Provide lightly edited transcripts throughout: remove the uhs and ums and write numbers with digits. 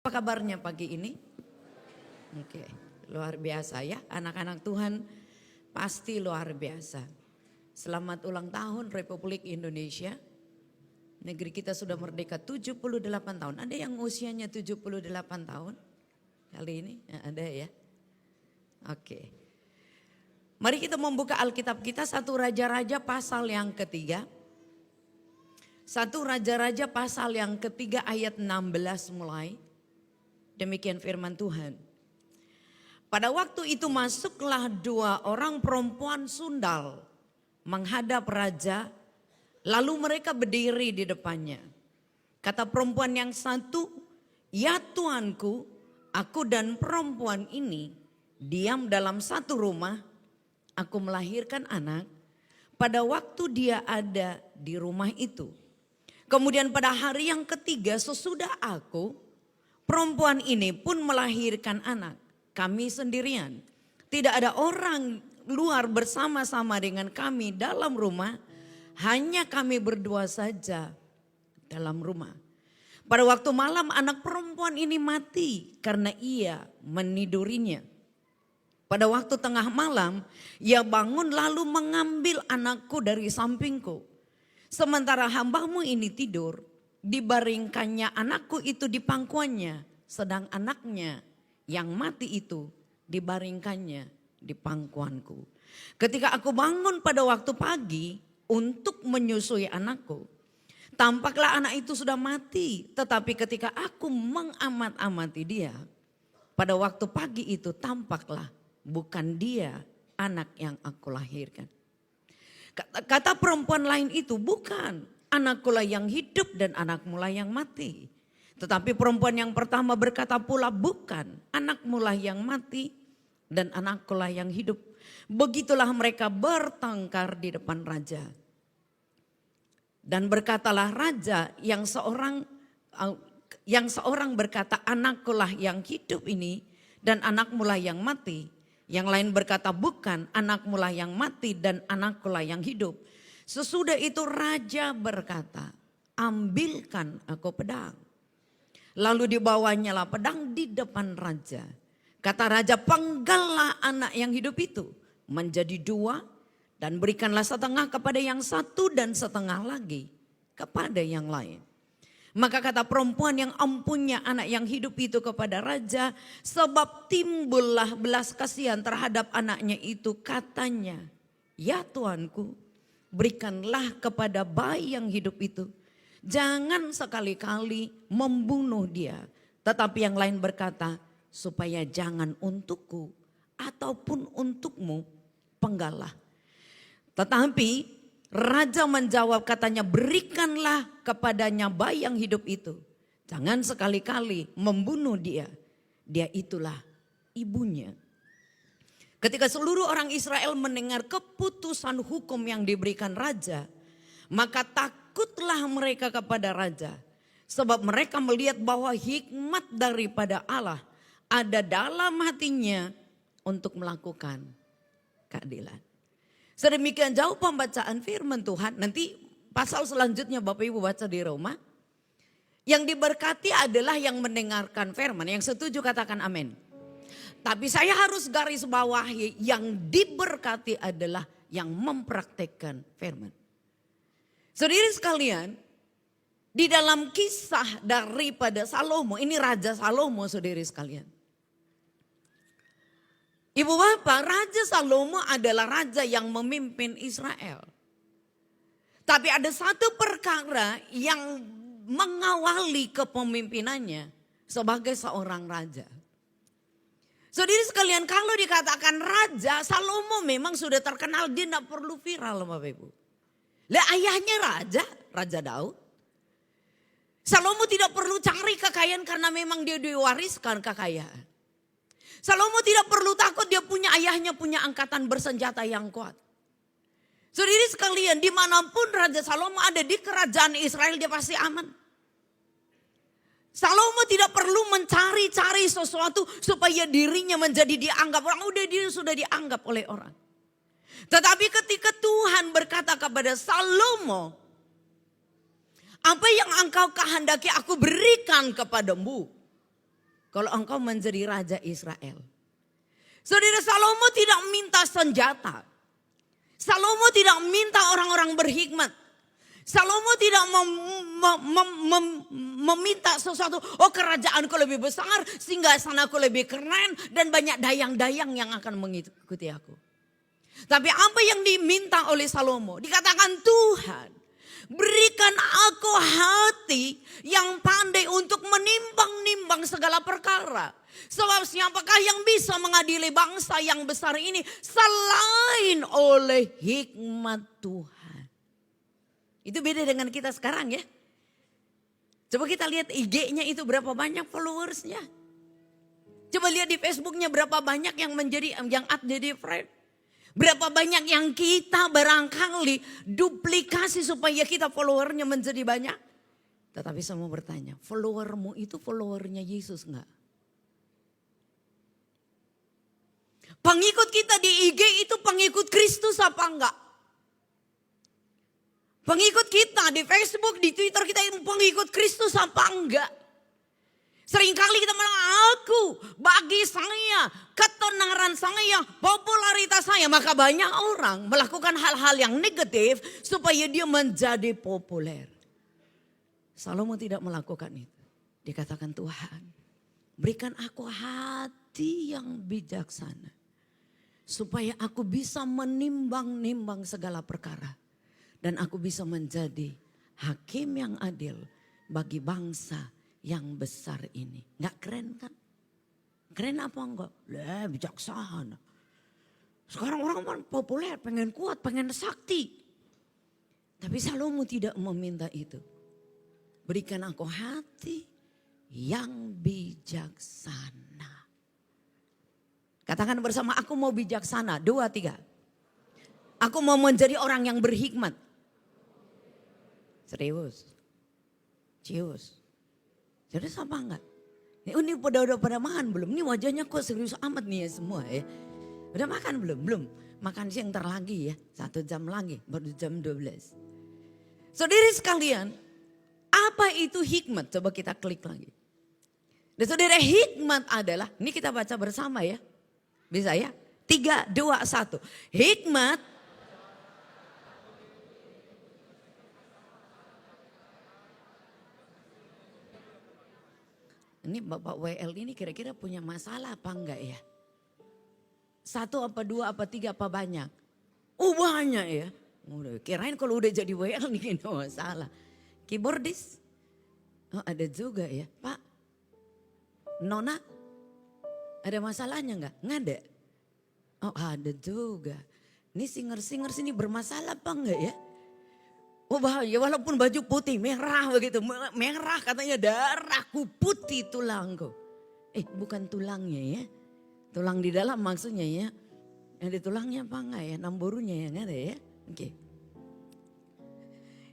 Apa kabarnya pagi ini? Oke, luar biasa ya. Anak-anak Tuhan pasti luar biasa. Selamat ulang tahun Republik Indonesia. Negeri kita sudah merdeka 78 tahun. Ada yang usianya 78 tahun? Kali ini ada ya. Oke. Mari kita membuka Alkitab kita 1 Raja-Raja pasal yang ketiga. 1 Raja-Raja pasal yang ketiga ayat 16 mulai. Demikian firman Tuhan. Pada waktu itu masuklah 2 orang perempuan sundal menghadap raja, lalu mereka berdiri di depannya. Kata perempuan yang satu, "Ya Tuanku, aku dan perempuan ini diam dalam satu rumah. Aku melahirkan anak pada waktu dia ada di rumah itu. Kemudian pada hari yang ketiga sesudah aku, perempuan ini pun melahirkan anak. Kami sendirian. Tidak ada orang luar bersama-sama dengan kami dalam rumah. Hanya kami berdua saja dalam rumah. Pada waktu malam anak perempuan ini mati karena ia menidurinya. Pada waktu tengah malam ia bangun lalu mengambil anakku dari sampingku. Sementara hambamu ini tidur, dibaringkannya anakku itu di pangkuannya, sedang anaknya yang mati itu dibaringkannya di pangkuanku. Ketika aku bangun pada waktu pagi untuk menyusui anakku, tampaklah anak itu sudah mati. Tetapi ketika aku mengamat-amati dia, pada waktu pagi itu tampaklah bukan dia anak yang aku lahirkan. Kata perempuan lain itu, bukan, anakkulah yang hidup dan anakmulah yang mati. Tetapi perempuan yang pertama berkata pula, bukan, anakmulah yang mati dan anakkulah yang hidup. Begitulah mereka bertengkar di depan raja. Dan berkatalah raja yang seorang berkata, anakkulah yang hidup ini dan anakmulah yang mati. Yang lain berkata, bukan, anakmulah yang mati dan anakkulah yang hidup. Sesudah itu raja berkata, ambilkan aku pedang. Lalu dibawanya lah pedang di depan raja. Kata raja, penggallah anak yang hidup itu menjadi 2 dan berikanlah setengah kepada yang satu dan setengah lagi kepada yang lain. Maka kata perempuan yang empunya anak yang hidup itu kepada raja, sebab timbullah belas kasihan terhadap anaknya itu, katanya, ya Tuanku, berikanlah kepada bayi yang hidup itu. Jangan sekali-kali membunuh dia. Tetapi yang lain berkata, supaya jangan untukku ataupun untukmu penggalah. Tetapi raja menjawab, katanya, berikanlah kepadanya bayi yang hidup itu. Jangan sekali-kali membunuh dia. Dia itulah ibunya. Ketika seluruh orang Israel mendengar keputusan hukum yang diberikan raja, maka takutlah mereka kepada raja. Sebab mereka melihat bahwa hikmat daripada Allah ada dalam hatinya untuk melakukan keadilan. Sedemikian jauh pembacaan firman Tuhan. Nanti pasal selanjutnya Bapak Ibu baca di rumah. Yang diberkati adalah yang mendengarkan firman. Yang setuju katakan amin. Tapi saya harus garis bawahi, yang diberkati adalah yang mempraktekkan firman. Saudara sekalian, di dalam kisah daripada Salomo, ini Raja Salomo saudara sekalian. Ibu bapak, Raja Salomo adalah raja yang memimpin Israel. Tapi ada satu perkara yang mengawali kepemimpinannya sebagai seorang raja. Saudara sekalian, kalau dikatakan raja, Salomo memang sudah terkenal, dia tidak perlu viral Bapak Ibu. Lah ayahnya Raja Daud. Salomo tidak perlu cari kekayaan karena memang dia diwariskan kekayaan. Salomo tidak perlu takut, dia punya ayahnya punya angkatan bersenjata yang kuat. Saudara sekalian, dimanapun Raja Salomo ada di kerajaan Israel, dia pasti aman. Salomo tidak perlu mencari-cari sesuatu supaya dirinya menjadi dianggap orang. Udah dia sudah dianggap oleh orang. Tetapi ketika Tuhan berkata kepada Salomo, apa yang engkau kehendaki aku berikan kepadamu. kalau engkau menjadi raja Israel. Saudara, Salomo tidak minta senjata. Salomo tidak minta orang-orang berhikmat. Salomo tidak meminta sesuatu, oh kerajaanku lebih besar, singgasanaku lebih keren, dan banyak dayang-dayang yang akan mengikuti aku. Tapi apa yang diminta oleh Salomo? Dikatakan, Tuhan, berikan aku hati yang pandai untuk menimbang-nimbang segala perkara. Sebab siapakah yang bisa mengadili bangsa yang besar ini selain oleh hikmat Tuhan. Itu beda dengan kita sekarang ya. Coba kita lihat IG-nya itu berapa banyak followersnya. Coba lihat di Facebooknya berapa banyak yang jadi friend. Berapa banyak yang kita barangkali duplikasi supaya kita followernya menjadi banyak. Tetapi saya mau bertanya, followermu itu followernya Yesus enggak? Pengikut kita di IG itu pengikut Kristus apa enggak? Pengikut kita di Facebook, di Twitter kita itu pengikut Kristus apa enggak? Seringkali kita bilang, aku bagi saya, ketenaran saya, popularitas saya. Maka banyak orang melakukan hal-hal yang negatif supaya dia menjadi populer. Salomo tidak melakukan itu. Dikatakan, Tuhan, berikan aku hati yang bijaksana. Supaya aku bisa menimbang-nimbang segala perkara. Dan aku bisa menjadi hakim yang adil bagi bangsa yang besar ini. Nggak keren kan? Keren apa enggak? Lah, bijaksana. Sekarang orang populer, pengen kuat, pengen sakti. Tapi Salomo tidak meminta itu. Berikan aku hati yang bijaksana. Katakan bersama, aku mau bijaksana. 2, 3. Aku mau menjadi orang yang berhikmat. Serius. Cius. Serius apa enggak? Ini udah pada makan belum? Ini wajahnya kok serius amat nih ya semua ya. Udah makan belum? Belum. Makan siang ntar lagi ya. 1 jam lagi. Baru jam 12. Saudara sekalian. Apa itu hikmat? Coba kita klik lagi. Dan saudara, hikmat adalah. Ini kita baca bersama ya. Bisa ya? 3, 2, 1. Hikmat. Ini Bapak WL ini kira-kira punya masalah apa enggak ya? 1 apa 2 apa 3 apa banyak? Oh banyak ya. Kirain kalau udah jadi WL nih gak masalah. Keyboardis? Oh ada juga ya. Pak, Nona ada masalahnya enggak? Nggak ada? Oh ada juga. Ini singer-singer sini bermasalah apa enggak ya? Oh bahaya, walaupun baju putih merah begitu. Merah katanya darahku putih tulangku. Bukan tulangnya ya. Tulang di dalam maksudnya ya. Yang di tulangnya apa enggak ya? Namburunya yang ada ya. Oke.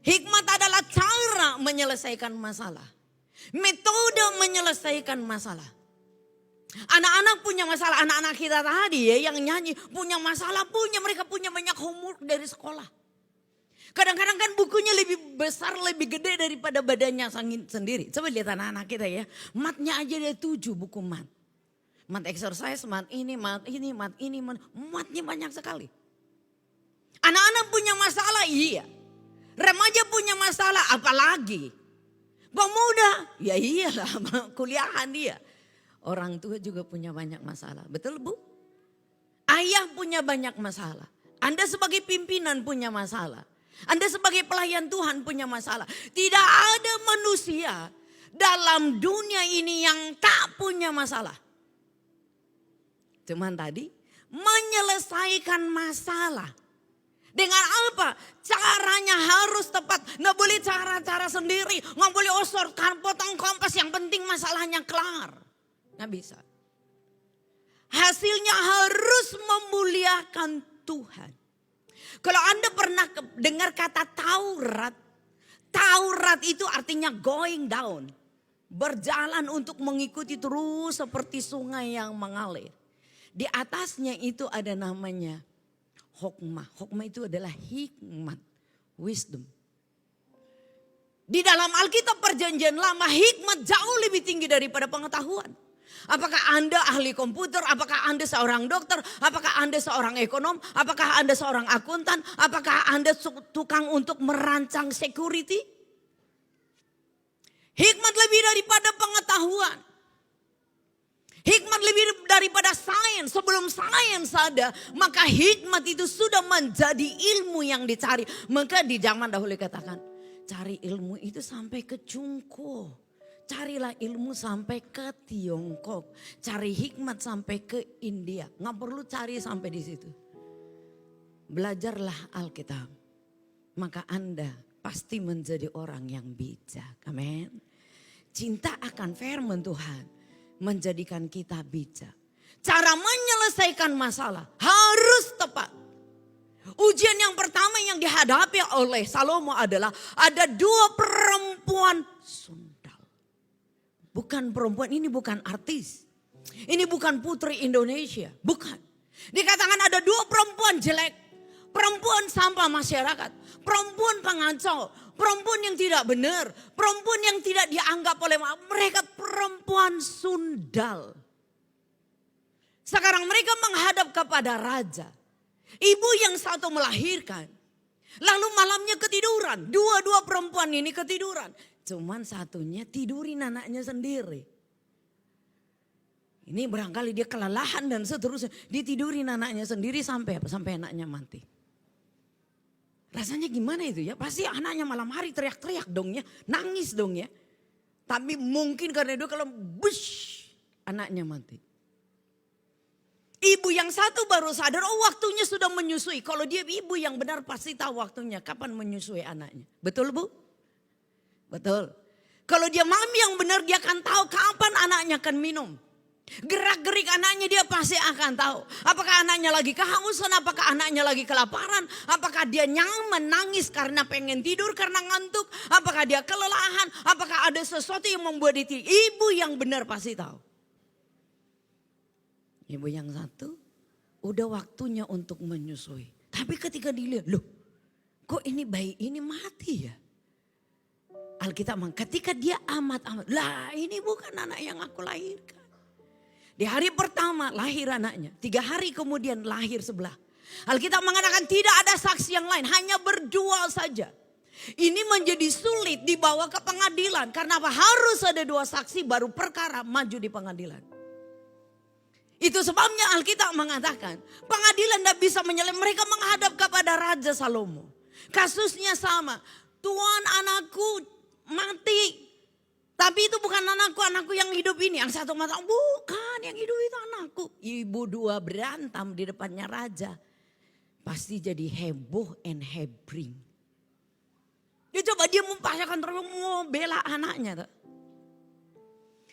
Hikmat adalah cara menyelesaikan masalah. Metode menyelesaikan masalah. Anak-anak punya masalah. Anak-anak kita tadi ya yang nyanyi punya masalah. Mereka punya banyak homework dari sekolah. Kadang-kadang kan bukunya lebih besar, lebih gede daripada badannya sendiri. Coba lihat anak-anak kita ya. Matnya aja ada 7 buku mat. Mat exercise, mat ini, mat ini, mat ini. Matnya banyak sekali. Anak-anak punya masalah, iya. Remaja punya masalah, apalagi. Pemuda, ya iyalah, kuliahan dia. Orang tua juga punya banyak masalah. Betul Bu? Ayah punya banyak masalah. Anda sebagai pimpinan punya masalah. Anda sebagai pelayan Tuhan punya masalah. Tidak ada manusia dalam dunia ini yang tak punya masalah. Cuman tadi menyelesaikan masalah. Dengan apa? Caranya harus tepat. Nggak boleh cara-cara sendiri. Nggak boleh potong kompas. Yang penting masalahnya kelar. Nggak bisa. Hasilnya harus memuliakan Tuhan. Kalau Anda pernah dengar kata Taurat. Taurat itu artinya going down. Berjalan untuk mengikuti terus seperti sungai yang mengalir. Di atasnya itu ada namanya hokmah. Hokmah itu adalah hikmat, wisdom. Di dalam Alkitab Perjanjian Lama hikmat jauh lebih tinggi daripada pengetahuan. Apakah Anda ahli komputer? Apakah Anda seorang dokter? Apakah Anda seorang ekonom? Apakah Anda seorang akuntan? Apakah Anda tukang untuk merancang security? Hikmat lebih daripada pengetahuan. Hikmat lebih daripada sains. Sebelum sains ada, maka hikmat itu sudah menjadi ilmu yang dicari. Maka di zaman dahulu katakan, cari ilmu itu sampai ke Cungko. Carilah ilmu sampai ke Tiongkok. Cari hikmat sampai ke India. Nggak perlu cari sampai di situ. Belajarlah Alkitab. Maka Anda pasti menjadi orang yang bijak. Amin. Cinta akan firman Tuhan menjadikan kita bijak. Cara menyelesaikan masalah harus tepat. Ujian yang pertama yang dihadapi oleh Salomo adalah ada 2 perempuan sundal. Bukan perempuan, ini bukan artis. Ini bukan putri Indonesia, bukan. Dikatakan ada 2 perempuan jelek. Perempuan sampah masyarakat, perempuan pengacau, perempuan yang tidak benar, perempuan yang tidak dianggap oleh mereka, perempuan sundal. Sekarang mereka menghadap kepada raja. Ibu yang satu melahirkan, lalu malamnya ketiduran. 2 perempuan ini ketiduran. Cuman satunya tidurin anaknya sendiri. Ini barangkali dia kelelahan dan seterusnya. Ditidurin anaknya sendiri sampai apa? Sampai anaknya mati. Rasanya gimana itu ya? Pasti anaknya malam hari teriak-teriak dong ya. Nangis dong ya. Tapi mungkin karena itu kalau bush, anaknya mati. Ibu yang satu baru sadar, oh waktunya sudah menyusui. Kalau dia ibu yang benar pasti tahu waktunya kapan menyusui anaknya. Betul Bu? Betul. Kalau dia mami yang benar dia akan tahu kapan anaknya akan minum. Gerak-gerik anaknya dia pasti akan tahu. Apakah anaknya lagi kehausan, apakah anaknya lagi kelaparan. Apakah dia nyaman nangis karena pengen tidur, karena ngantuk. Apakah dia kelelahan, apakah ada sesuatu yang membuat dia tidur. Ibu yang benar pasti tahu. Ibu yang satu udah waktunya untuk menyusui. Tapi ketika dilihat, loh kok ini bayi ini mati ya? Alkitab ketika dia amat-amat, lah ini bukan anak yang aku lahirkan. Di hari pertama lahir anaknya, 3 hari kemudian lahir sebelah. Alkitab mengatakan tidak ada saksi yang lain, hanya berdua saja. Ini menjadi sulit dibawa ke pengadilan. Karena apa? Harus ada 2 saksi baru perkara maju di pengadilan. Itu sebabnya Alkitab mengatakan pengadilan tidak bisa menyelesaikan. Mereka menghadap kepada Raja Salomo. Kasusnya sama, Tuan anakku mati. Tapi itu bukan anakku yang hidup ini. Yang satu mengatakan bukan, yang hidup itu anakku. Ibu 2 berantem di depannya raja. Pasti jadi heboh and hebring. Dia coba dia mempasangkan terus mau bela anaknya.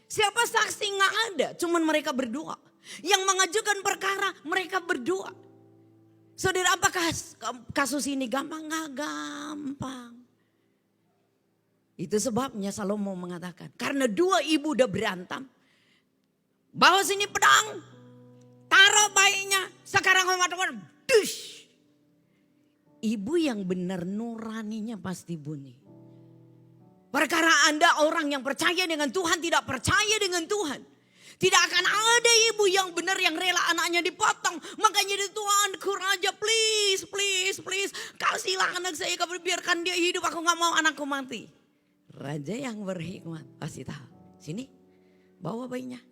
Siapa saksi nggak ada, cuman mereka berdua. Yang mengajukan perkara mereka berdua. Saudara, apakah kasus ini gampang? Nggak gampang. Itu sebabnya Salomo mengatakan, karena 2 ibu udah berantem, bawa sini pedang, taruh bayinya, sekarang teman-teman, dush. Ibu yang benar nuraninya pasti bunyi. Perkara Anda orang yang percaya dengan Tuhan, tidak percaya dengan Tuhan. Tidak akan ada ibu yang benar yang rela anaknya dipotong. Makanya Tuhanku Raja, please, please, please. Kasihlah anak saya, biarkan dia hidup, aku gak mau anakku mati. Raja yang berhikmat pasti tahu. Sini, bawa bayinya,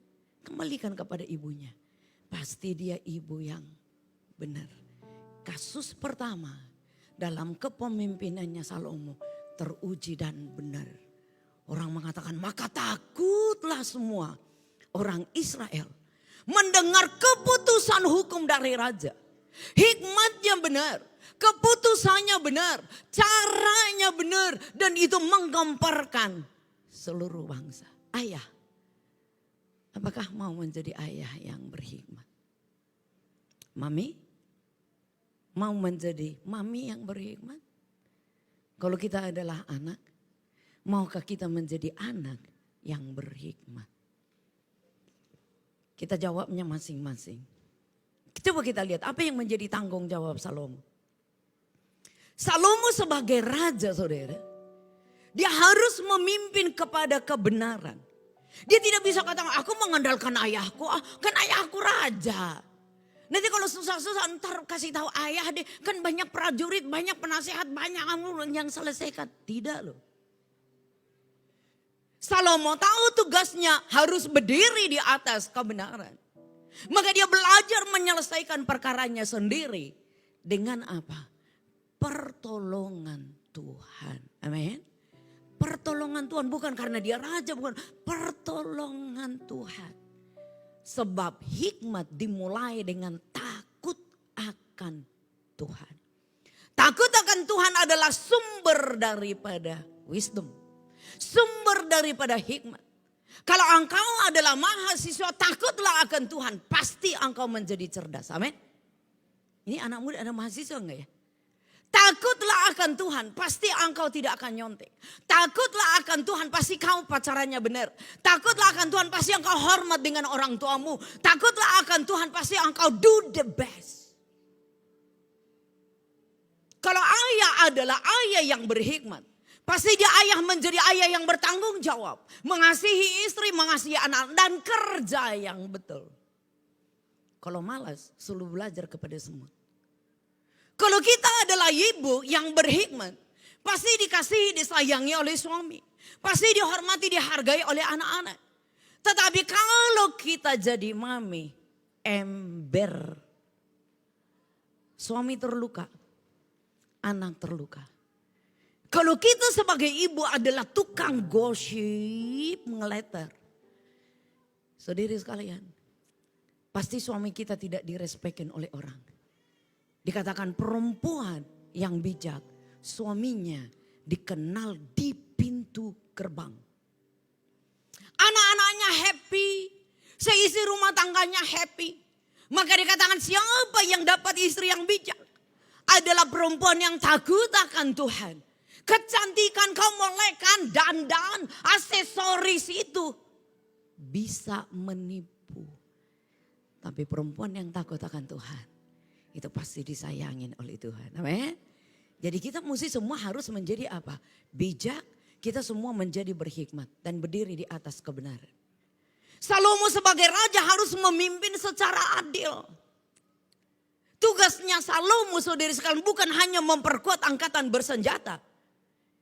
kembalikan kepada ibunya. Pasti dia ibu yang benar. Kasus pertama dalam kepemimpinannya Salomo teruji dan benar. Orang mengatakan maka takutlah semua orang Israel mendengar keputusan hukum dari raja. Hikmatnya benar, keputusannya benar, caranya benar, dan itu menggemparkan seluruh bangsa. Ayah, apakah mau menjadi ayah yang berhikmat? Mami, mau menjadi mami yang berhikmat? Kalau kita adalah anak, maukah kita menjadi anak yang berhikmat? Kita jawabnya masing-masing. Coba kita lihat apa yang menjadi tanggung jawab Salomo. Salomo sebagai raja, saudara, dia harus memimpin kepada kebenaran. Dia tidak bisa katakan aku mengandalkan ayahku, kan ayahku raja. Nanti kalau susah-susah ntar kasih tahu ayah deh, kan banyak prajurit, banyak penasehat, banyak yang selesaikan. Tidak loh. Salomo tahu tugasnya harus berdiri di atas kebenaran. Maka dia belajar menyelesaikan perkaranya sendiri. Dengan apa? Pertolongan Tuhan. Amin. Pertolongan Tuhan bukan karena dia raja, bukan. Pertolongan Tuhan. Sebab hikmat dimulai dengan takut akan Tuhan. Takut akan Tuhan adalah sumber daripada wisdom. Sumber daripada hikmat. Kalau engkau adalah mahasiswa, takutlah akan Tuhan. Pasti engkau menjadi cerdas. Amin. Ini anak muda, ada mahasiswa enggak ya? Takutlah akan Tuhan, pasti engkau tidak akan nyontek. Takutlah akan Tuhan, pasti kau pacarannya benar. Takutlah akan Tuhan, pasti engkau hormat dengan orang tuamu. Takutlah akan Tuhan, pasti engkau do the best. Kalau ayah adalah ayah yang berhikmat, pasti dia ayah menjadi ayah yang bertanggung jawab. Mengasihi istri, mengasihi anak, dan kerja yang betul. Kalau malas, suruh belajar kepada semua. Kalau kita adalah ibu yang berhikmat, pasti dikasihi, disayangi oleh suami. Pasti dihormati, dihargai oleh anak-anak. Tetapi kalau kita jadi mami, ember. Suami terluka, anak terluka. Kalau kita sebagai ibu adalah tukang gosip, ngeleter. Saudari sekalian, pasti suami kita tidak direspekin oleh orang. Dikatakan perempuan yang bijak, suaminya dikenal di pintu gerbang. Anak-anaknya happy, seisi rumah tangganya happy. Maka dikatakan siapa yang dapat istri yang bijak? Adalah perempuan yang takut akan Tuhan. Kecantikan, kemolekan, dandan, aksesoris itu bisa menipu. Tapi perempuan yang takut akan Tuhan, itu pasti disayangin oleh Tuhan. Amin. Jadi kita mesti semua harus menjadi apa? Bijak, kita semua menjadi berhikmat dan berdiri di atas kebenaran. Salomo sebagai raja harus memimpin secara adil. Tugasnya Salomo, saudari sekalian, bukan hanya memperkuat angkatan bersenjata.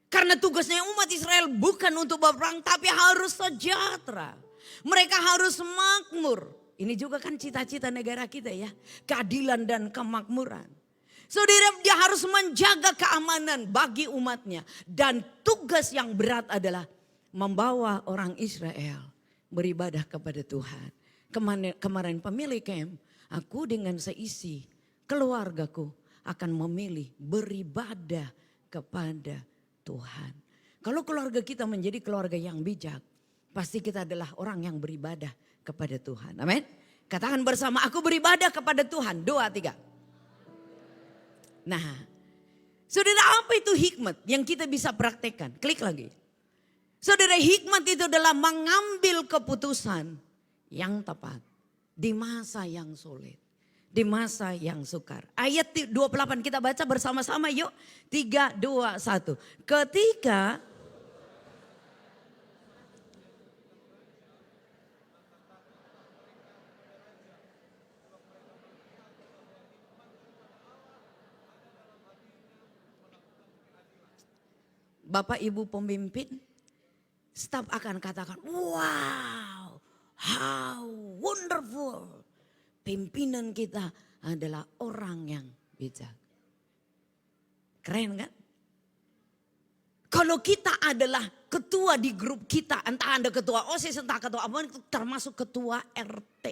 Karena tugasnya umat Israel bukan untuk berperang, tapi harus sejahtera. Mereka harus makmur. Ini juga kan cita-cita negara kita ya. Keadilan dan kemakmuran. Saudara, dia harus menjaga keamanan bagi umatnya. Dan tugas yang berat adalah membawa orang Israel beribadah kepada Tuhan. Kemarin pemilik camp, aku dengan seisi keluargaku akan memilih beribadah kepada Tuhan. Kalau keluarga kita menjadi keluarga yang bijak, pasti kita adalah orang yang beribadah kepada Tuhan. Amin. Katakan bersama, aku beribadah kepada Tuhan. 2, 3. Nah, saudara, apa itu hikmat yang kita bisa praktekkan? Klik lagi. Saudara, hikmat itu adalah mengambil keputusan yang tepat di masa yang sulit, di masa yang sukar. Ayat 28 kita baca bersama-sama yuk. 3, 2, 1. Ketika Bapak Ibu pemimpin, staf akan katakan, wow, how wonderful. Pimpinan kita adalah orang yang bijak. Keren kan? Kalau kita adalah ketua di grup kita, entah Anda ketua OSIS, entah ketua apa, termasuk ketua RT.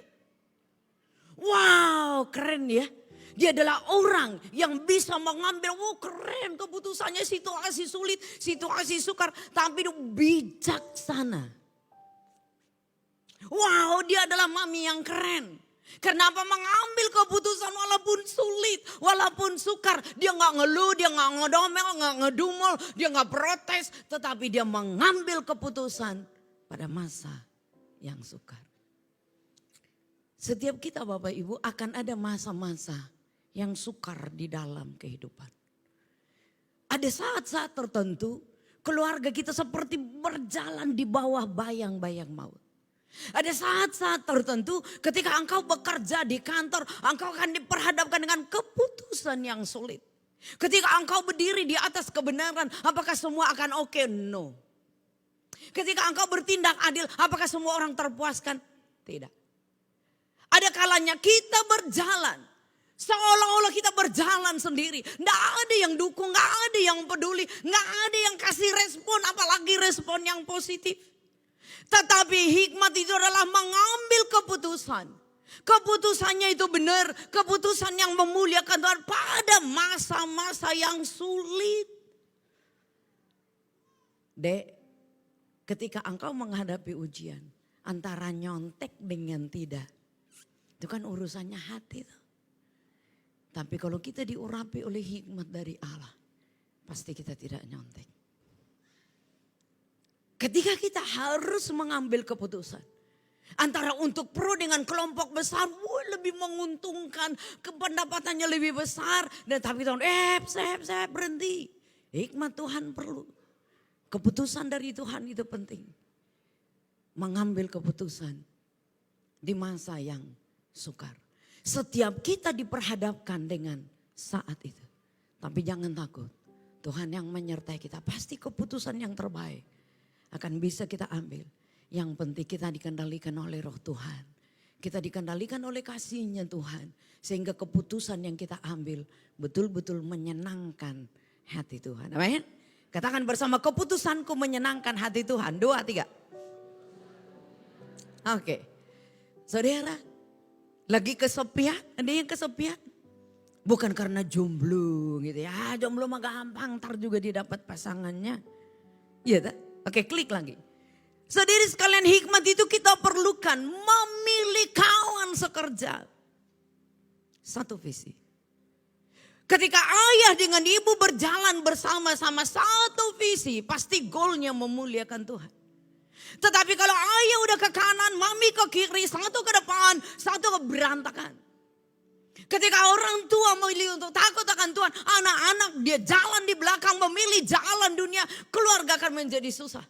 Wow, keren ya. Dia adalah orang yang bisa mengambil, keren keputusannya, situasi sulit, situasi sukar, tapi dia bijaksana. Wow, dia adalah mami yang keren. Kenapa mengambil keputusan walaupun sulit, walaupun sukar. Dia gak ngeluh, dia gak ngedomel, gak ngedumel, dia gak protes. Tetapi dia mengambil keputusan pada masa yang sukar. Setiap kita Bapak Ibu akan ada masa-masa yang sukar di dalam kehidupan. Ada saat-saat tertentu keluarga kita seperti berjalan di bawah bayang-bayang maut. Ada saat-saat tertentu ketika engkau bekerja di kantor, engkau akan diperhadapkan dengan keputusan yang sulit. Ketika engkau berdiri di atas kebenaran, apakah semua akan oke? No. Ketika engkau bertindak adil, apakah semua orang terpuaskan? Tidak. Ada kalanya kita berjalan, seolah-olah kita berjalan sendiri. Tidak ada yang dukung, tidak ada yang peduli, tidak ada yang kasih respon, apalagi respon yang positif. Tetapi hikmat itu adalah mengambil keputusan. Keputusannya itu benar, keputusan yang memuliakan Tuhan pada masa-masa yang sulit. Dek, ketika engkau menghadapi ujian, antara nyontek dengan tidak, itu kan urusannya hati tuh. Tapi kalau kita diurapi oleh hikmat dari Allah, pasti kita tidak nyontek. Ketika kita harus mengambil keputusan, antara untuk pro dengan kelompok besar, lebih menguntungkan, pendapatannya lebih besar. Dan tapi Tuhan, saya berhenti. Hikmat Tuhan perlu. Keputusan dari Tuhan itu penting. Mengambil keputusan di masa yang sukar. Setiap kita diperhadapkan dengan saat itu. Tapi jangan takut. Tuhan yang menyertai kita. Pasti keputusan yang terbaik akan bisa kita ambil. Yang penting kita dikendalikan oleh roh Tuhan. Kita dikendalikan oleh kasih-Nya Tuhan. Sehingga keputusan yang kita ambil betul-betul menyenangkan hati Tuhan. Amin. Katakan bersama, keputusanku menyenangkan hati Tuhan. 2, 3. Oke. Saudara, lagi kesepian, ada yang kesepian. Bukan karena jomblo gitu ya. Jomblo mah gampang, ntar juga didapat pasangannya. Iya tak? Oke, klik lagi. Saudara sekalian, hikmat itu kita perlukan memilih kawan sekerja. Satu visi. Ketika ayah dengan ibu berjalan bersama-sama satu visi, pasti goalnya memuliakan Tuhan. Tetapi kalau ayah udah ke kanan, mami ke kiri, satu ke depan, satu ke berantakan. Ketika orang tua memilih untuk takut akan Tuhan, anak-anak dia jalan di belakang memilih jalan dunia, keluarga akan menjadi susah.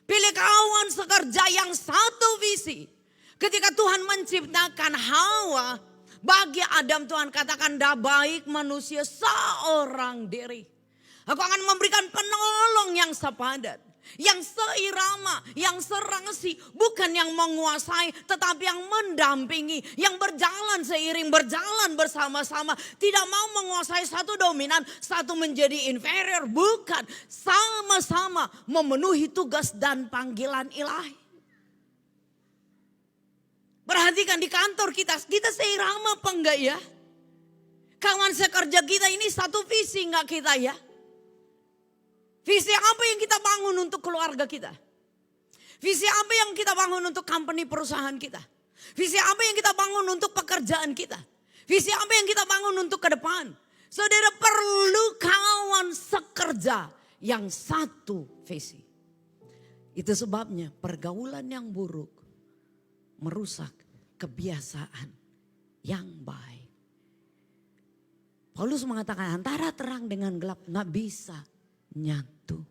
Pilih kawan sekerja yang satu visi. Ketika Tuhan menciptakan Hawa, bagi Adam Tuhan katakan, dah baik manusia seorang diri. Aku akan memberikan penolong yang sepadan, yang seirama, yang serasi, bukan yang menguasai tetapi yang mendampingi, yang berjalan seiring, berjalan bersama-sama, tidak mau menguasai satu dominan, satu menjadi inferior, bukan, sama-sama memenuhi tugas dan panggilan ilahi. Perhatikan di kantor kita seirama apa enggak ya? Kawan sekerja kita ini satu visi enggak kita ya? Visi apa yang kita bangun untuk keluarga kita? Visi apa yang kita bangun untuk company perusahaan kita? Visi apa yang kita bangun untuk pekerjaan kita? Visi apa yang kita bangun untuk ke depan? Saudara perlu kawan sekerja yang satu visi. Itu sebabnya pergaulan yang buruk merusak kebiasaan yang baik. Paulus mengatakan antara terang dengan gelap gak bisa nyatu.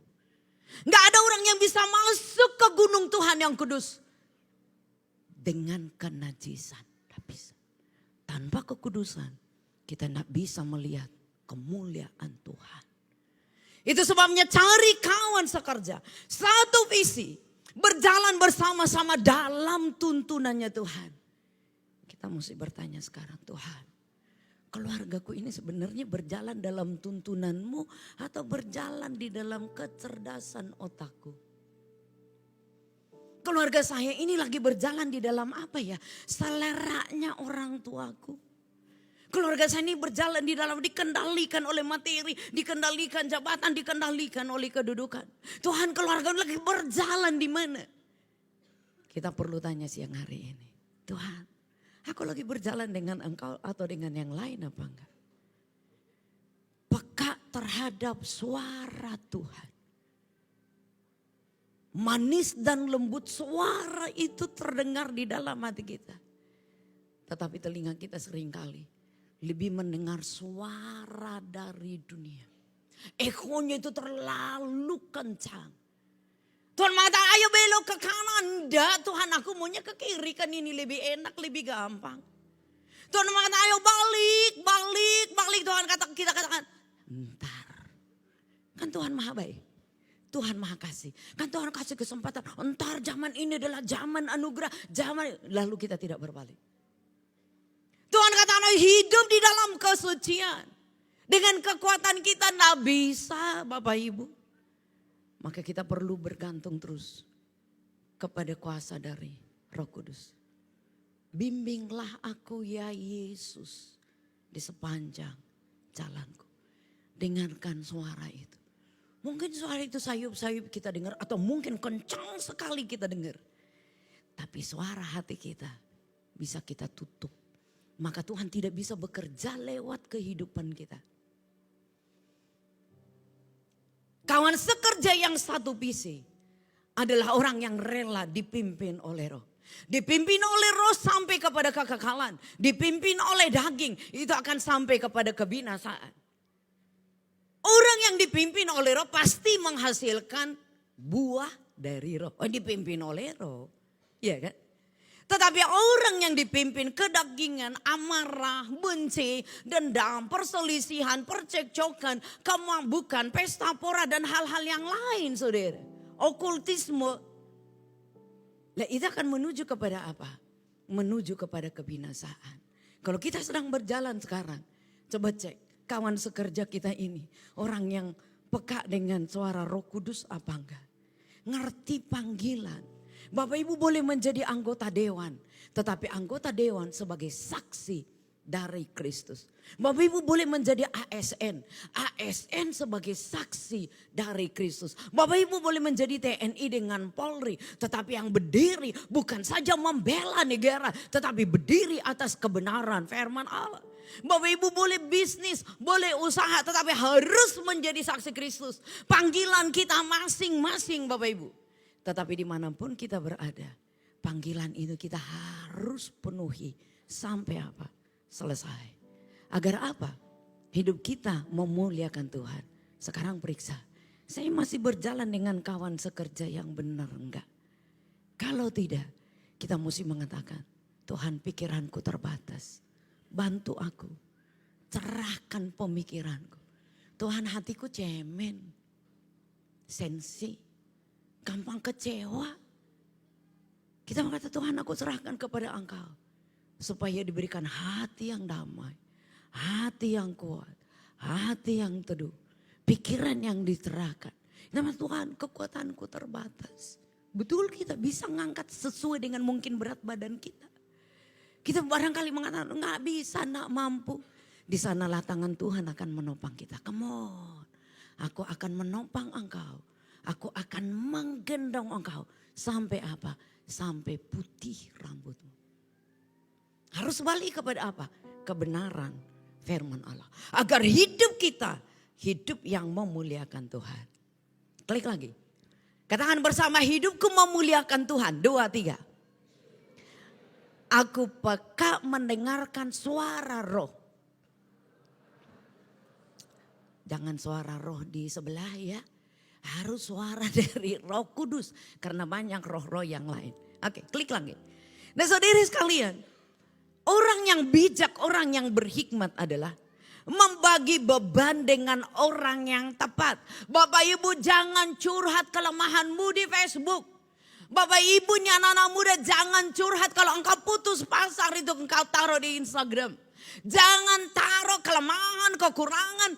Gak ada orang yang bisa masuk ke gunung Tuhan yang kudus dengan kenajisan. Gak bisa. Tanpa kekudusan kita gak bisa melihat kemuliaan Tuhan. Itu sebabnya cari kawan sekerja. Satu visi. Berjalan bersama-sama dalam tuntunannya Tuhan. Kita mesti bertanya sekarang, Tuhan, keluargaku ini sebenarnya berjalan dalam tuntunanmu atau berjalan di dalam kecerdasan otakku? Keluarga saya ini lagi berjalan di dalam apa ya? Seleranya orang tuaku. Keluarga saya ini berjalan di dalam dikendalikan oleh materi, dikendalikan jabatan, dikendalikan oleh kedudukan. Tuhan, keluarga lagi berjalan di mana? Kita perlu tanya siang hari ini. Tuhan, aku lagi berjalan dengan Engkau atau dengan yang lain apa enggak? Peka terhadap suara Tuhan. Manis dan lembut suara itu terdengar di dalam hati kita. Tetapi telinga kita seringkali lebih mendengar suara dari dunia. Ekonya itu terlalu kencang. Tuhan mengatakan ayo belok ke kanan. Enggak, Tuhan aku maunya ke kiri, kan ini lebih enak, lebih gampang. Tuhan mengatakan ayo balik. Tuhan kita katakan entar. Kan Tuhan maha baik. Tuhan maha kasih. Kan Tuhan kasih kesempatan. Entar zaman ini adalah zaman anugerah. Lalu kita tidak berbalik. Tuhan katakan hidup di dalam kesucian. Dengan kekuatan kita tidak bisa Bapak Ibu. Maka kita perlu bergantung terus kepada kuasa dari Roh Kudus. Bimbinglah aku ya Yesus di sepanjang jalanku. Dengarkan suara itu. Mungkin suara itu sayup-sayup kita dengar atau mungkin kencang sekali kita dengar. Tapi suara hati kita bisa kita tutup. Maka Tuhan tidak bisa bekerja lewat kehidupan kita. Kawan sekerja yang satu visi adalah orang yang rela dipimpin oleh Roh. Dipimpin oleh Roh sampai kepada kekekalan. Dipimpin oleh daging itu akan sampai kepada kebinasaan. Orang yang dipimpin oleh Roh pasti menghasilkan buah dari Roh. Oh, dipimpin oleh Roh. Iya kan? Tetapi orang yang dipimpin kedagingan, amarah, benci, dendam, perselisihan, percekcokan, kemampukan, pesta pora dan hal-hal yang lain saudara. Okultisme. Nah, itu akan menuju kepada apa? Menuju kepada kebinasaan. Kalau kita sedang berjalan sekarang, coba cek. Kawan sekerja kita ini, orang yang peka dengan suara Roh Kudus apa enggak? Ngerti panggilan. Bapak Ibu boleh menjadi anggota dewan, tetapi anggota dewan sebagai saksi dari Kristus. Bapak Ibu boleh menjadi ASN, ASN sebagai saksi dari Kristus. Bapak Ibu boleh menjadi TNI dengan Polri, tetapi yang berdiri bukan saja membela negara, tetapi berdiri atas kebenaran firman Allah. Bapak Ibu boleh bisnis, boleh usaha, tetapi harus menjadi saksi Kristus. Panggilan kita masing-masing Bapak Ibu. Tetapi dimanapun kita berada, panggilan itu kita harus penuhi sampai apa? Selesai. Agar apa? Hidup kita memuliakan Tuhan. Sekarang periksa, saya masih berjalan dengan kawan sekerja yang benar enggak? Kalau tidak, kita mesti mengatakan, Tuhan pikiranku terbatas. Bantu aku, cerahkan pemikiranku. Tuhan hatiku cemen, sensi, gampang kecewa. Kita berkata Tuhan aku serahkan kepada Engkau. Supaya diberikan hati yang damai, hati yang kuat, hati yang teduh, pikiran yang dicerahkan. Nama Tuhan kekuatanku terbatas. Betul kita bisa ngangkat sesuai dengan mungkin berat badan kita. Kita barangkali mengatakan nggak bisa, nggak mampu. Di sanalah tangan Tuhan akan menopang kita. Come on, aku akan menopang engkau. Aku akan menggendong engkau. Sampai apa? Sampai putih rambutmu. Harus balik kepada apa? Kebenaran firman Allah. Agar hidup kita, hidup yang memuliakan Tuhan. Klik lagi. Katakan bersama, hidupku memuliakan Tuhan. 2, 3. Aku peka mendengarkan suara Roh. Jangan suara Roh di sebelah ya. Harus suara dari Roh Kudus. Karena banyak roh-roh yang lain. Oke, klik lagi. Nah saudara sekalian. Orang yang bijak, orang yang berhikmat adalah membagi beban dengan orang yang tepat. Bapak Ibu jangan curhat kelemahanmu di Facebook. Bapak Ibunya anak-anak muda jangan curhat kalau engkau putus pasar itu engkau taruh di Instagram. Jangan taruh kelemahan, kekurangan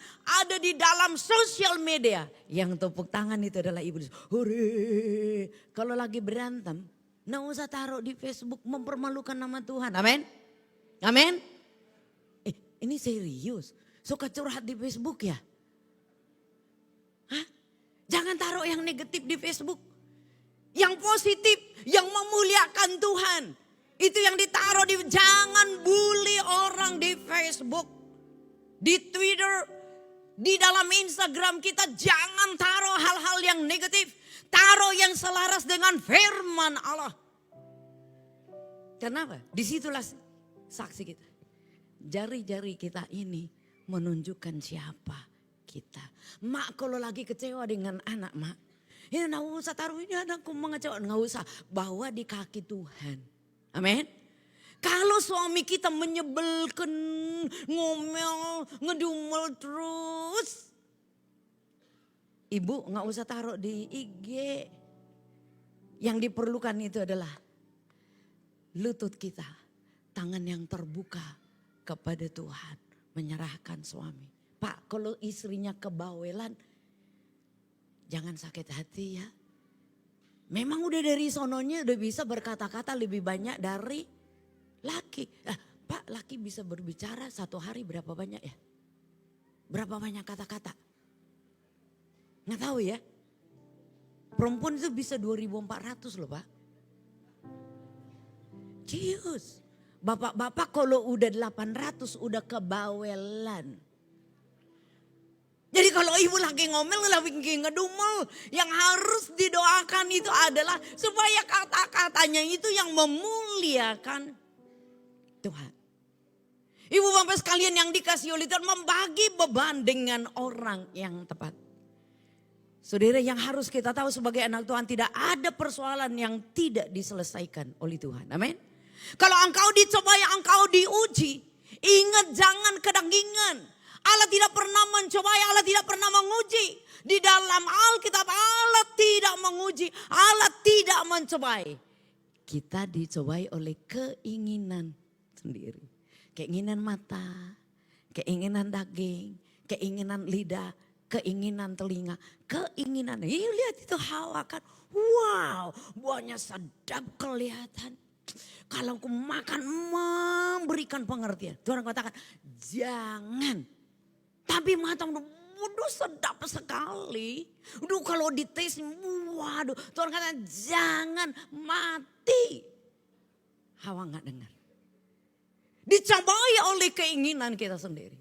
ada di dalam sosial media. Yang tepuk tangan itu adalah ibu. Hore, kalau lagi berantem, nggak usah taruh di Facebook mempermalukan nama Tuhan. Amin. Amin. Ini serius. Suka curhat di Facebook ya? Hah? Jangan taruh yang negatif di Facebook. Yang positif, yang memuliakan Tuhan. Itu yang ditaruh di, jangan bully orang di Facebook. Di Twitter, di dalam Instagram kita jangan taruh hal-hal yang negatif. Taruh yang selaras dengan firman Allah. Kenapa? Disitulah saksi kita. Jari-jari kita ini menunjukkan siapa kita. Mak kalau lagi kecewa dengan anak mak. Ini nggak usah taruh ini anakku mengecewakan. Nggak usah, bawa di kaki Tuhan. Amin. Kalau suami kita menyebelkan, ngomel, ngedumel terus. Ibu nggak usah taruh di IG. Yang diperlukan itu adalah lutut kita. Tangan yang terbuka kepada Tuhan. Menyerahkan suami. Pak, kalau istrinya kebawelan, jangan sakit hati ya. Memang udah dari sononya udah bisa berkata-kata lebih banyak dari laki. Pak, laki bisa berbicara satu hari berapa banyak ya? Berapa banyak kata-kata? Nggak tahu ya. Perempuan itu bisa 2400 loh Pak. Cius. Bapak-bapak kalau udah 800 udah kebawelan. Jadi kalau ibu lagi ngomel, lagi ngedumel, yang harus didoakan itu adalah supaya kata-katanya itu yang memuliakan Tuhan. Ibu bapak sekalian yang dikasih oleh Tuhan, membagi beban dengan orang yang tepat. Saudara, yang harus kita tahu sebagai anak Tuhan, tidak ada persoalan yang tidak diselesaikan oleh Tuhan. Amin. Kalau engkau dicobai, engkau diuji, ingat jangan kedagingan. Allah tidak pernah mencobai, Allah tidak pernah menguji. Di dalam Alkitab Allah tidak menguji, Allah tidak mencobai. Kita dicobai oleh keinginan sendiri. Keinginan mata, keinginan daging, keinginan lidah, keinginan telinga, keinginan. Lihat itu Hawa kan, wow, buahnya sedap kelihatan. Kalau aku makan memberikan pengertian. Tuhan katakan jangan. Tapi mata waduh sedap sekali. Waduh kalau dites, waduh. Tuhan katakan jangan mati. Hawa nggak dengar. Dicobai oleh keinginan kita sendiri.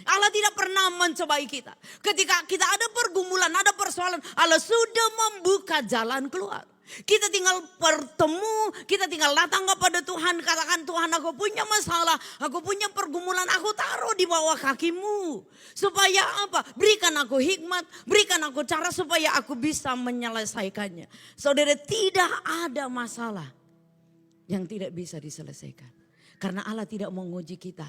Allah tidak pernah mencobai kita. Ketika kita ada pergumulan, ada persoalan, Allah sudah membuka jalan keluar. Kita tinggal bertemu, kita tinggal datang kepada Tuhan. Katakan Tuhan, aku punya masalah, aku punya pergumulan, aku taruh di bawah kakimu. Supaya apa? Berikan aku hikmat, berikan aku cara supaya aku bisa menyelesaikannya. Saudara, tidak ada masalah yang tidak bisa diselesaikan. Karena Allah tidak menguji kita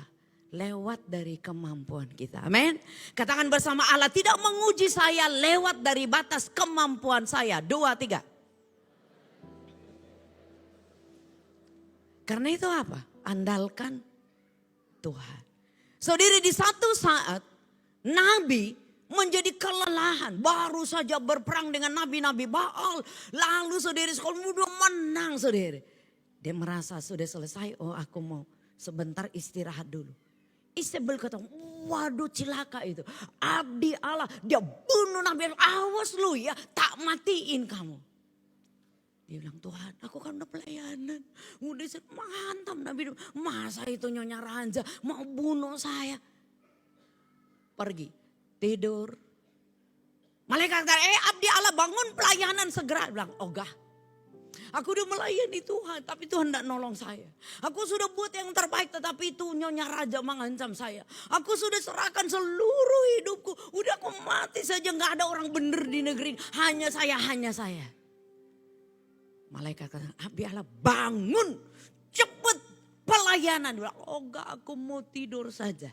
lewat dari kemampuan kita. Amin. Katakan bersama, Allah tidak menguji saya lewat dari batas kemampuan saya. 2, 3. Karena itu apa? Andalkan Tuhan. Saudara, di satu saat Nabi menjadi kelelahan. Baru saja berperang dengan nabi-nabi Baal. Lalu saudara sekolah muda menang saudara. Dia merasa sudah selesai, oh aku mau sebentar istirahat dulu. Isabel kata, waduh cilaka itu. Abdi Allah, dia bunuh Nabi. Awas lu ya, tak matiin kamu. Dia bilang, Tuhan aku kan udah pelayanan. Udah menghantam Nabi. Masa itu Nyonya Raja mau bunuh saya. Pergi, tidur. Malaikat kata, abdi Allah bangun pelayanan segera. Dia bilang, ogah. Aku udah melayani Tuhan, tapi Tuhan tidak nolong saya. Aku sudah buat yang terbaik, tetapi itu Nyonya Raja mengancam saya. Aku sudah serahkan seluruh hidupku. Udah aku mati saja, gak ada orang benar di negeri ini. Hanya saya. Malaikat kata, abdi Allah bangun, cepet pelayanan. Dia bilang, ogah aku mau tidur saja.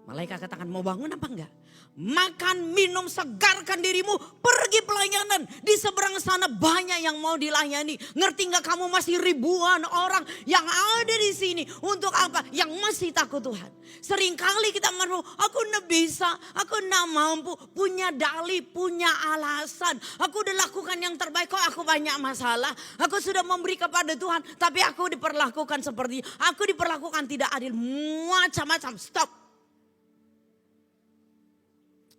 Malaikat katakan, mau bangun apa enggak? Makan, minum, segarkan dirimu, pergi pelayanan. Di seberang sana banyak yang mau dilayani. Ngerti enggak kamu masih ribuan orang yang ada di sini. Untuk apa? Yang masih takut Tuhan. Seringkali kita menuh, aku enggak bisa, aku enggak mampu. Punya dalih, punya alasan. Aku udah lakukan yang terbaik, kok aku banyak masalah. Aku sudah memberi kepada Tuhan, tapi aku diperlakukan seperti, aku diperlakukan tidak adil. Macam-macam, stop.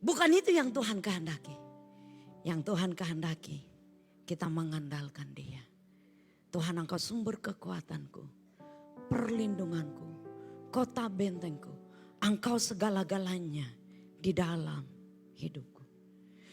Bukan itu yang Tuhan kehendaki. Yang Tuhan kehendaki, kita mengandalkan Dia. Tuhan, Engkau sumber kekuatanku, perlindunganku, kota bentengku. Engkau segala-galanya di dalam hidupku.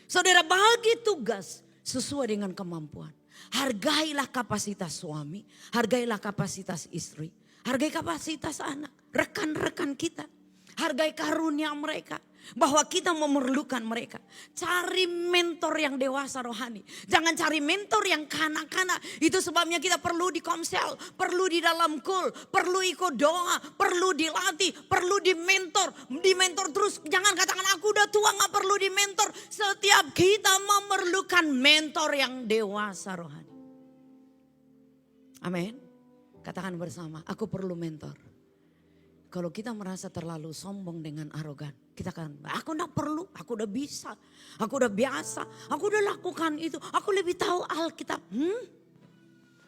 Saudara, bagi tugas sesuai dengan kemampuan. Hargailah kapasitas suami, hargailah kapasitas istri, hargai kapasitas anak, rekan-rekan kita. Hargai karunia mereka. bahwa kita memerlukan mereka. Cari mentor yang dewasa rohani. Jangan cari mentor yang kanak-kanak. Itu sebabnya kita perlu di komsel, perlu di dalam kul, perlu ikut doa, perlu dilatih, perlu di mentor. Di mentor terus, jangan katakan aku udah tua gak perlu di mentor. Setiap kita memerlukan mentor yang dewasa rohani. Amin. Katakan bersama, aku perlu mentor. Kalau kita merasa terlalu sombong dengan arogan, kita akan, aku enggak perlu, aku udah bisa, aku udah biasa, aku udah lakukan itu, aku lebih tahu Alkitab.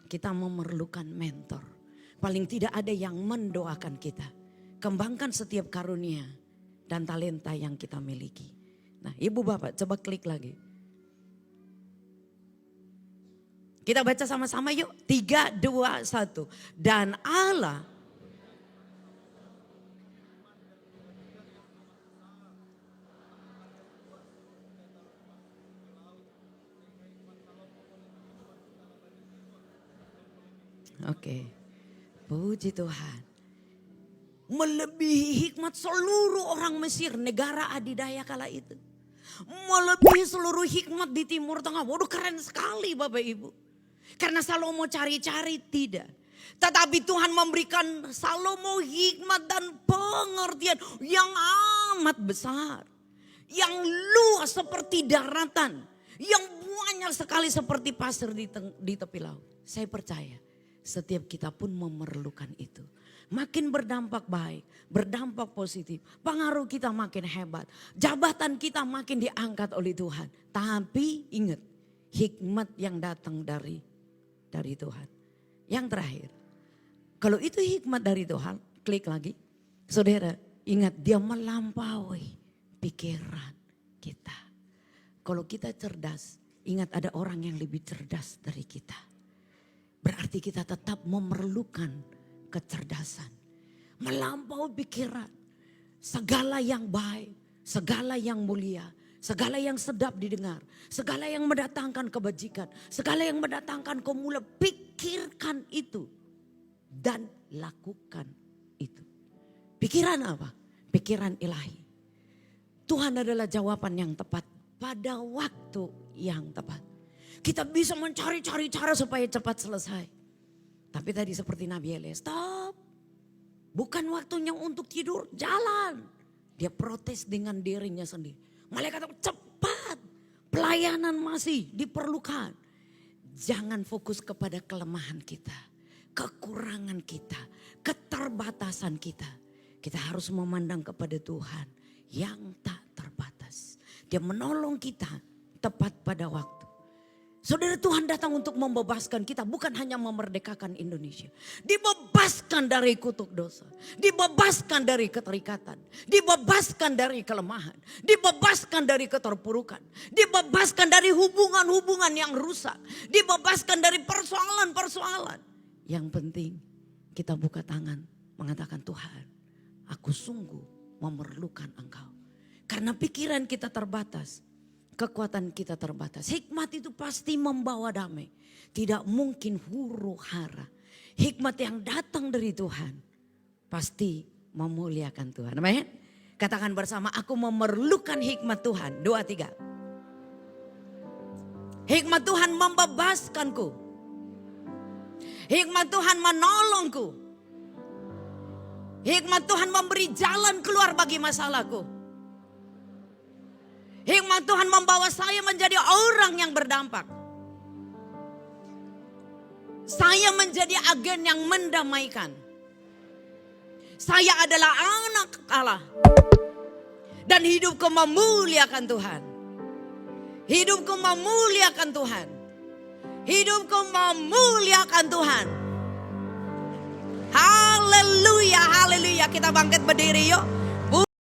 Kita memerlukan mentor. Paling tidak ada yang mendoakan kita. Kembangkan setiap karunia dan talenta yang kita miliki. Nah, Ibu Bapak coba klik lagi. Kita baca sama-sama yuk. 3, 2, 1. Dan Allah. Oke. Puji Tuhan. Melebihi hikmat seluruh orang Mesir, negara adidaya kala itu. Melebihi seluruh hikmat di Timur Tengah. Waduh, keren sekali Bapak Ibu. Karena Salomo cari-cari tidak. Tetapi Tuhan memberikan Salomo hikmat dan pengertian yang amat besar. Yang luas seperti daratan. Yang banyak sekali seperti pasir di tepi laut. Saya percaya setiap kita pun memerlukan itu. Makin berdampak baik, berdampak positif. Pengaruh kita makin hebat. Jabatan kita makin diangkat oleh Tuhan. Tapi ingat, hikmat yang datang dari Tuhan. Yang terakhir, kalau itu hikmat dari Tuhan, klik lagi. Saudara, ingat dia melampaui pikiran kita. Kalau kita cerdas, ingat ada orang yang lebih cerdas dari kita. Berarti kita tetap memerlukan kecerdasan. Melampaui pikiran. Segala yang baik, segala yang mulia, segala yang sedap didengar. Segala yang mendatangkan kebajikan, segala yang mendatangkan kemuliaan. Pikirkan itu dan lakukan itu. Pikiran apa? Pikiran ilahi. Tuhan adalah jawaban yang tepat pada waktu yang tepat. Kita bisa mencari-cari cara supaya cepat selesai. Tapi tadi seperti Nabi Elia, stop. Bukan waktunya untuk tidur, jalan. Dia protes dengan dirinya sendiri. Malaikat cepat, pelayanan masih diperlukan. Jangan fokus kepada kelemahan kita, kekurangan kita, keterbatasan kita. Kita harus memandang kepada Tuhan yang tak terbatas. Dia menolong kita tepat pada waktu. Saudara, Tuhan datang untuk membebaskan kita, bukan hanya memerdekakan Indonesia. Dibebaskan dari kutuk dosa, dibebaskan dari keterikatan, dibebaskan dari kelemahan, dibebaskan dari keterpurukan, dibebaskan dari hubungan-hubungan yang rusak, dibebaskan dari persoalan-persoalan. Yang penting kita buka tangan mengatakan, Tuhan, aku sungguh memerlukan Engkau. Karena pikiran kita terbatas. Kekuatan kita terbatas. Hikmat itu pasti membawa damai. Tidak mungkin huru hara. Hikmat yang datang dari Tuhan pasti memuliakan Tuhan. Amin. Katakan bersama, aku memerlukan hikmat Tuhan. 2, 3. Hikmat Tuhan membebaskanku. Hikmat Tuhan menolongku. Hikmat Tuhan memberi jalan keluar bagi masalahku. Hikmat Tuhan membawa saya menjadi orang yang berdampak. Saya menjadi agen yang mendamaikan. Saya adalah anak Allah. Dan hidupku memuliakan Tuhan. Hidupku memuliakan Tuhan. Hidupku memuliakan Tuhan. Haleluya, haleluya. Kita bangkit berdiri yuk.